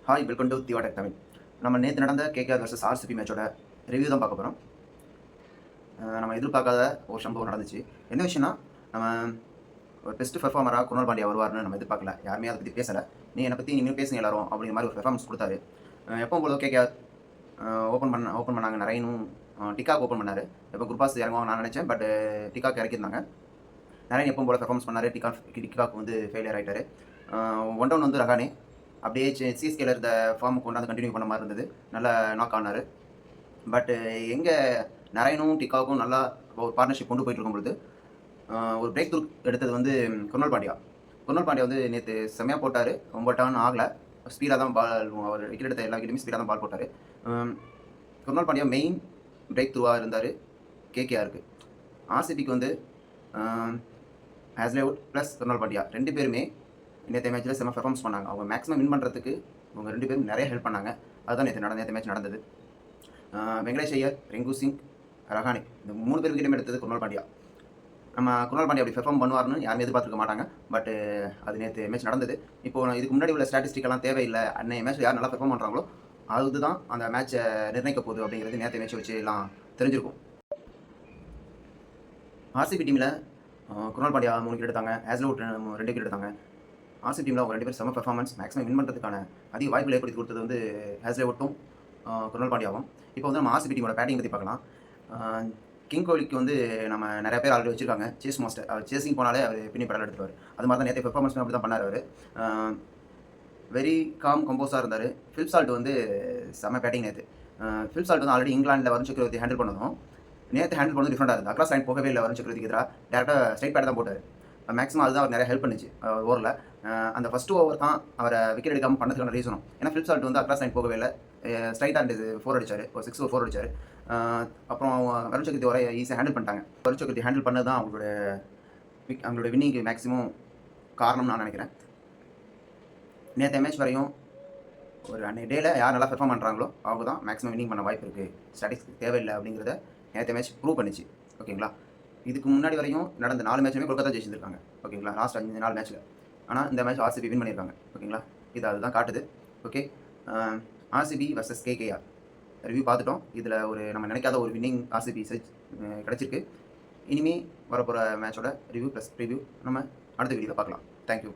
Hi welcome to Theotech Tamil. நம்ம நேற்று நடந்த கேகேஆர் வர்சஸ் ஆர்சிபி மேட்சோட ரிவ்யூ தான் பார்க்க போகிறோம். நம்ம எதிர்பார்க்காத ஒரு சம்பவம் நடந்துச்சு. என்ன விஷயம்னா, நம்ம ஒரு பெஸ்ட் பெர்ஃபார்மராக குணால் பாண்டியா வருவார்னு நம்ம எதிர்பார்க்கல. யாருமே அதை பற்றி பேசலை. என்னை பற்றி நீங்களும் பேசுங்க எல்லாரும் அப்படிங்கிற மாதிரி ஒரு பெர்ஃபார்மன்ஸ் கொடுத்தாரு. எப்பவும் போல கேகேஆர் ஓப்பன் பண்ணாங்க. நரேனும் டிகாக் ஓப்பன் பண்ணார். எப்போ குர்பாஸ் இறங்குவாங்க நான் நினச்சேன். But de Kock இறக்கியிருந்தாங்க. நரேன் எப்பவும் போல பெர்ஃபார்மன்ஸ் பண்ணார். டிகாக் வந்து ஃபெயிலியர் ஆகிட்டார். ஒன் டவுன் வந்து ரஹானே அப்படியே சிஎஸ்கேல இருந்த ஃபார்முக்கு கொண்டாந்து கண்டினியூ பண்ண மாதிரி இருந்தது. நல்லா நாக் ஆனார். பட் எங்கே நரேனும் டிகாக்கும் நல்லா ஒரு பார்ட்னர்ஷிப் கொண்டு போயிட்டு இருக்கும்பொழுது ஒரு பிரேக் த்ரூ எடுத்தது வந்து குணால் பாண்டியா. குணால் பாண்டியா வந்து நேற்று செம்மையாக போட்டார். ரொம்ப டர்ன் ஆகலை. ஸ்பீடாக தான் பால், அவர் விக்கெட் எடுத்த எல்லா விக்கெட்டுமே ஸ்பீடாக தான் பால் போட்டார். குணால் பாண்டியா மெயின் பிரேக் த்ரூவாக இருந்தார் கேகேஆருக்கு. ஆர்சிபிக்கு வந்து ஹேஸ்லேவுட் ப்ளஸ் குணால் பாண்டியா ரெண்டு பேருமே நேற்று மேட்ச்சில் செம்ம பெர்ஃபார்மன்ஸ் பண்ணாங்க. அவங்க மேக்ஸிமம் வின் பண்ணுறதுக்கு அவங்க ரெண்டு பேரும் நிறைய ஹெல்ப் பண்ணாங்க. அதுதான் நேற்று மேட்ச் நடந்தது. வெங்கடேஷ் ஐயர், ரிங்கு சிங், ரஹானே இந்த 3 பேர் விக்கெட்டும் எடுத்தது குணால் பாண்டியா. நம்ம குணால் பாண்டியா அப்படி பெர்ஃபார்ம் பண்ணுவார்னு யாருமே எதிர்பார்த்துருக்க மாட்டாங்க. பட் அது நேற்று மேட்ச் நடந்தது. இப்போ இதுக்கு முன்னாடி உள்ள ஸ்டாட்டிஸ்டிக்கெல்லாம் தேவையில்லை. அன்னைய மேட்ச் யார் நல்லா பெர்ஃபார்ம் பண்ணுறாங்களோ அதுதான் அந்த மேட்சை நிர்ணயிக்க போகுது அப்படிங்கிறது நேற்று மேட்ச் வச்சு எல்லாம் தெரிஞ்சிருக்கும். ஆர்சிபி டீமில் குணால் பாண்டியா 3 விக்கெட் எடுத்தாங்க. ஹேஸ்லேவுட் 2 விக்கெட் எடுத்தாங்க. ஆர்சிபி டீமில் அவங்க 2 பேர் செம்ம பெர்ஃபார்மன்ஸ் மேக்ஸிமம் வின் பண்ணுறதுக்கான அதிக வாய்ப்புகள் ஏற்படுத்தி கொடுத்தது வந்து ஹேஸ்லேவுட்டும் குணால் பாண்டியாவும். இப்போ வந்து நம்ம ஆர்சிபி டீமோட பேட்டிங் பற்றி பார்க்கலாம். கிங் கோலிக்கு வந்து நம்ம நிறைய பேர் ஆல்ரெடி வச்சிருக்காங்க. Chase master. அவர் சேசிங் போனாலே அவர் பின்னி படம் எடுத்துருவார். அது மாதிரி தான் நேற்று பெர்ஃபார்மன்ஸ் அப்படி தான் பண்ணார். அவர் வெரி காம் கம்போஸாக இருந்தார். ஃபிலிப் சால்ட் வந்து செம்ம பேட்டிங் நேற்று. ஃபிலிப் சால்ட் வந்து ஆல்ரெடி இங்கிலாண்டில் வருண் சக்கரவர்த்தி ஹேண்டில் பண்ணதும் நேற்று ஹேண்டில் பண்ணது டிஃப்ரெண்டாக இருந்தது. அக்ராஸ் லைன் போகவே இல்லை. வருண் சக்கரவர்த்திக்கு எதிராக டேரெக்டாக ஸ்ட்ரைட் பேட் தான் போட்டார். மேக்ஸிமம் அதுதான் அவர் நிறைய ஹெல்ப் பண்ணிச்சு ஓவரில். அந்த ஃபஸ்ட்டு ஓவர் தான் அவரை விக்கெட் எடுக்காமல் பண்ணதுக்கான ரீசனும். ஏன்னா ஃபிலிப் சால்ட் வந்து அக்ராஸ் லைன் போகவே இல்லை. ஸ்ட்ரைட் அண்ட் 4 அடிச்சார். ஒரு 6 ஒரு 4 அடிச்சார். அப்புறம் வருண் சக்கரவர்த்தி வர ஈஸியாக ஹேண்டில் பண்ணிட்டாங்க. வருண் சக்கரவர்த்தி ஹேண்டில் பண்ணது தான் அவங்களோட வின்னிங்கு மேக்ஸிமம் காரணம்னு நான் நினைக்கிறேன். நேற்று மேட்ச் வரையும் ஒரு அன்றைய டேயில் யார் நல்லா பெர்ஃபார்ம் பண்ணுறாங்களோ அவங்க தான் மேக்ஸிமம் வின்னிங் பண்ண வாய்ப்பு இருக்குது. ஸ்டாட்டிஸ்டிக்ஸ் தேவையில்லை அப்படிங்கிறத நேற்று மேட்ச் ப்ரூவ் பண்ணிச்சு. ஓகேங்களா. இதுக்கு முன்னாடி வரையும் நடந்த 4 மேட்சுமே கொல்கத்தா ஜெயிச்சிருக்காங்க. ஓகேங்களா. லாஸ்ட் 4 மேட்ச்சில். ஆனால் இந்த மேட்ச் ஆர்சிபி வின் பண்ணியிருக்காங்க. ஓகேங்களா. இது அதுதான் காட்டுது. Okay. RCB versus KKR review பார்த்துட்டோம். இதில் ஒரு நம்ம நினைக்காத ஒரு வின்னிங் ஆர்சிபி கிடச்சிருக்கு. இனிமேல் வரப்போகிற மேட்சோட ரிவ்யூ ப்ளஸ் ப்ரிவ்யூ நம்ம அடுத்த வீடியோவில் பார்க்கலாம். தேங்க்யூ.